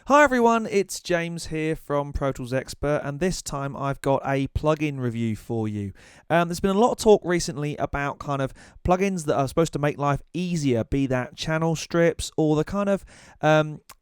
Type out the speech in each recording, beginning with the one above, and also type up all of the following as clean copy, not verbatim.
Hi everyone, it's James here from Pro Tools Expert, and this time I've got a plugin review for you. There's been a lot of talk recently about kind of plugins that are supposed to make life easier, be that channel strips or the kind of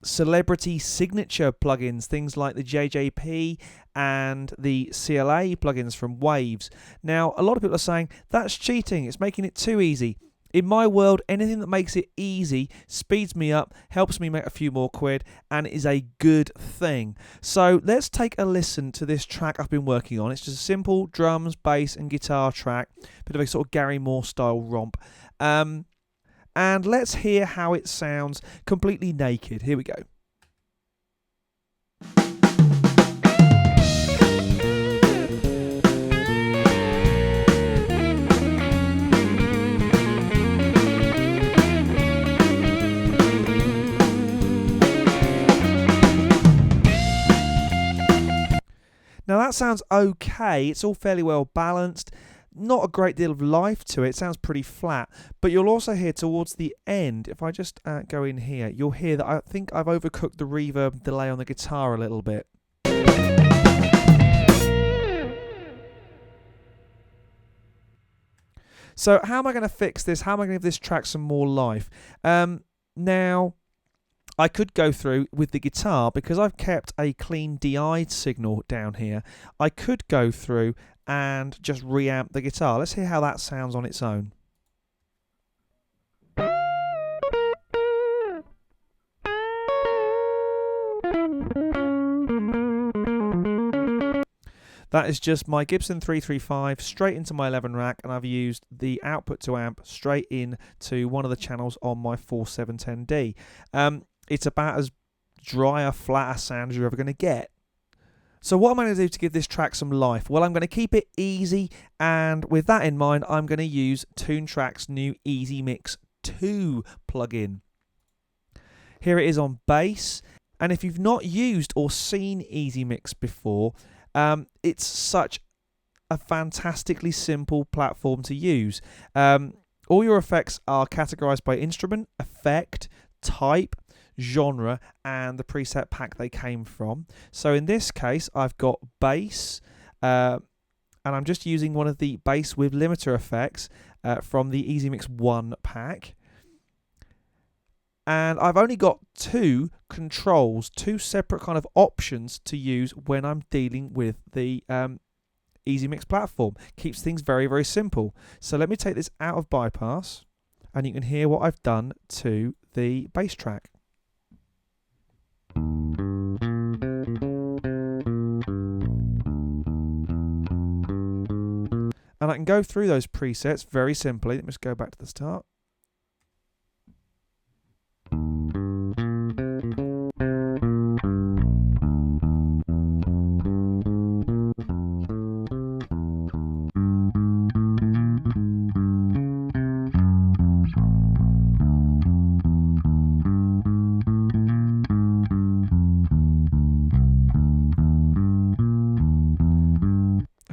celebrity signature plugins, things like the JJP and the CLA plugins from Waves. Now, a lot of people are saying that's cheating, it's making it too easy. In my world, anything that makes it easy, speeds me up, helps me make a few more quid, and is a good thing. So let's take a listen to this track I've been working on. It's just a simple drums, bass, and guitar track, bit of a sort of Gary Moore style romp. And let's hear how it sounds completely naked. Here we go. Now that sounds okay, it's all fairly well balanced, not a great deal of life to it, it sounds pretty flat, but you'll also hear towards the end, if I just go in here, you'll hear that I think I've overcooked the reverb delay on the guitar a little bit. So how am I going to fix this? How am I going to give this track some more life? Now, I could go through with the guitar, because I've kept a clean DI signal down here. I could go through and just reamp the guitar. Let's hear how that sounds on its own. That is just my Gibson 335 straight into my 11 rack, and I've used the output to amp straight into one of the channels on my 4710D. It's about as dry a flat a sound as you're ever going to get. So what am I going to do to give this track some life? Well, I'm going to keep it easy, and with that in mind, I'm going to use Toontrack's new EZMix 2 plugin. Here it is on bass, and if you've not used or seen EZMix before, it's such a fantastically simple platform to use. All your effects are categorized by instrument, effect, type, genre, and the preset pack they came from. So in this case, I've got bass, and I'm just using one of the bass with limiter effects from the EZMix 1 pack. And I've only got two controls, two separate kind of options to use when I'm dealing with the EZMix platform. Keeps things very, very simple. So let me take this out of bypass, and you can hear what I've done to the bass track. And I can go through those presets very simply. Let me just go back to the start.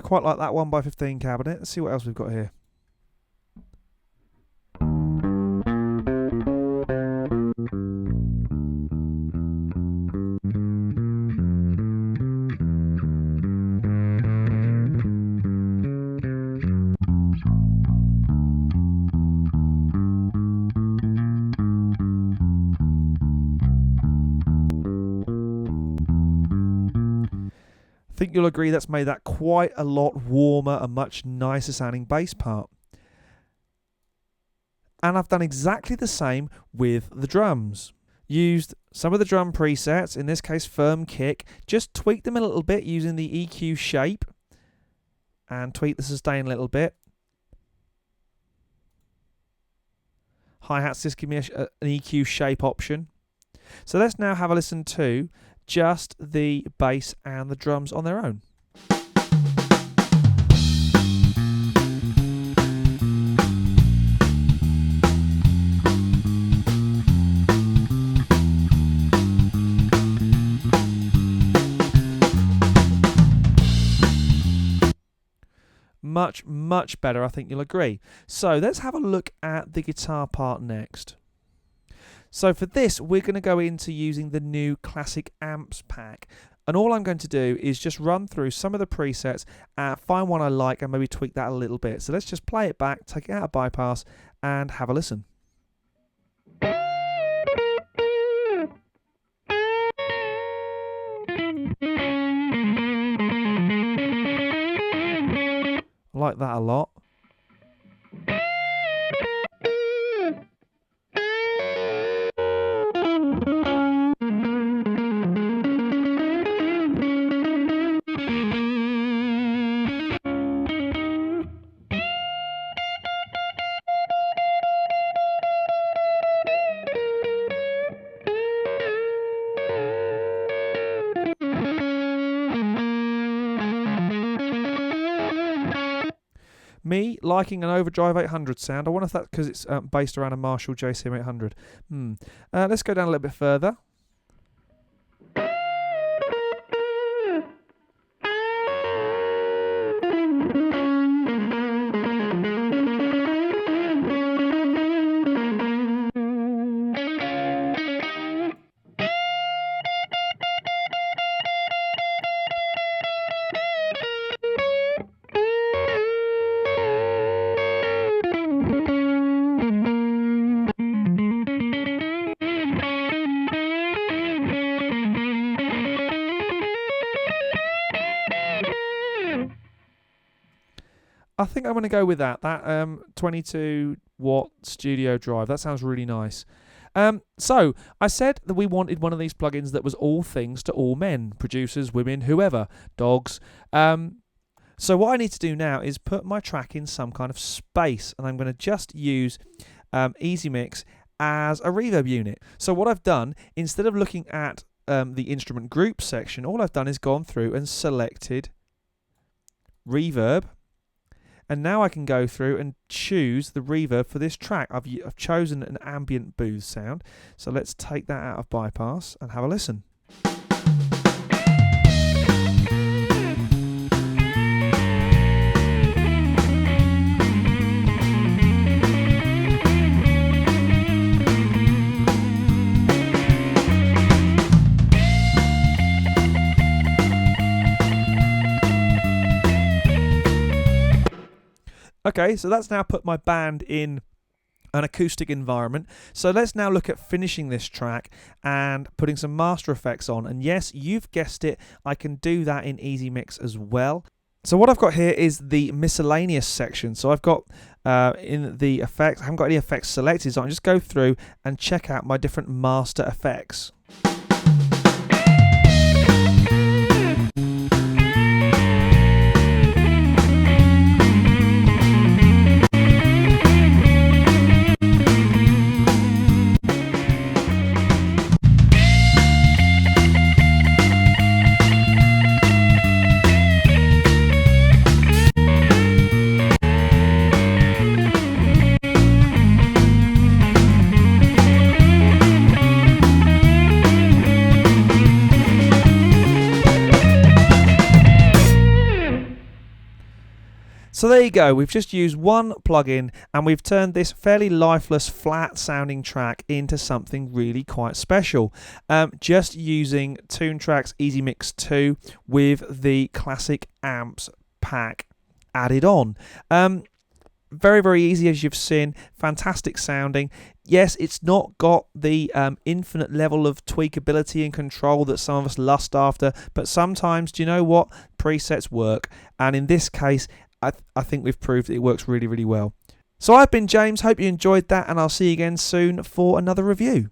Quite like that 1x15 cabinet. Let's see what else we've got here. I think you'll agree that's made that quite a lot warmer, a much nicer sounding bass part. And I've done exactly the same with the drums. Used some of the drum presets, in this case firm kick, just tweaked them a little bit using the EQ shape, and tweak the sustain a little bit. Hi-hats just give me an EQ shape option. So let's now have a listen to just the bass and the drums on their own. Much, much better, I think you'll agree. So let's have a look at the guitar part next. So for this, we're going to go into using the new Classic Amps pack. And all I'm going to do is just run through some of the presets, find one I like and maybe tweak that a little bit. So let's just play it back, take it out of bypass and have a listen. I like that a lot. Me liking an Overdrive 800 sound. I wonder if that's because it's based around a Marshall JCM 800. Let's go down a little bit further. I think I'm going to go with that 22 watt studio drive. That sounds really nice. So I said that we wanted one of these plugins that was all things to all men, producers, women, whoever, dogs. So what I need to do now is put my track in some kind of space, and I'm going to just use EZMix as a reverb unit. So what I've done, instead of looking at the instrument group section, all I've done is gone through and selected reverb. And now I can go through and choose the reverb for this track. I've chosen an ambient booth sound. So let's take that out of bypass and have a listen. Okay, so that's now put my band in an acoustic environment. So let's now look at finishing this track and putting some master effects on. And yes, you've guessed it, I can do that in EZMix as well. So what I've got here is the miscellaneous section. So I've got in the effects, I haven't got any effects selected, so I can just go through and check out my different master effects. So there you go, we've just used one plugin and we've turned this fairly lifeless, flat sounding track into something really quite special. Just using Toontrack's EZMix 2 with the Classic Amps pack added on. Very, very easy, as you've seen, fantastic sounding. Yes, it's not got the infinite level of tweakability and control that some of us lust after, but sometimes, do you know what? Presets work, and in this case, I think we've proved it works really, really well. So I've been James, hope you enjoyed that, and I'll see you again soon for another review.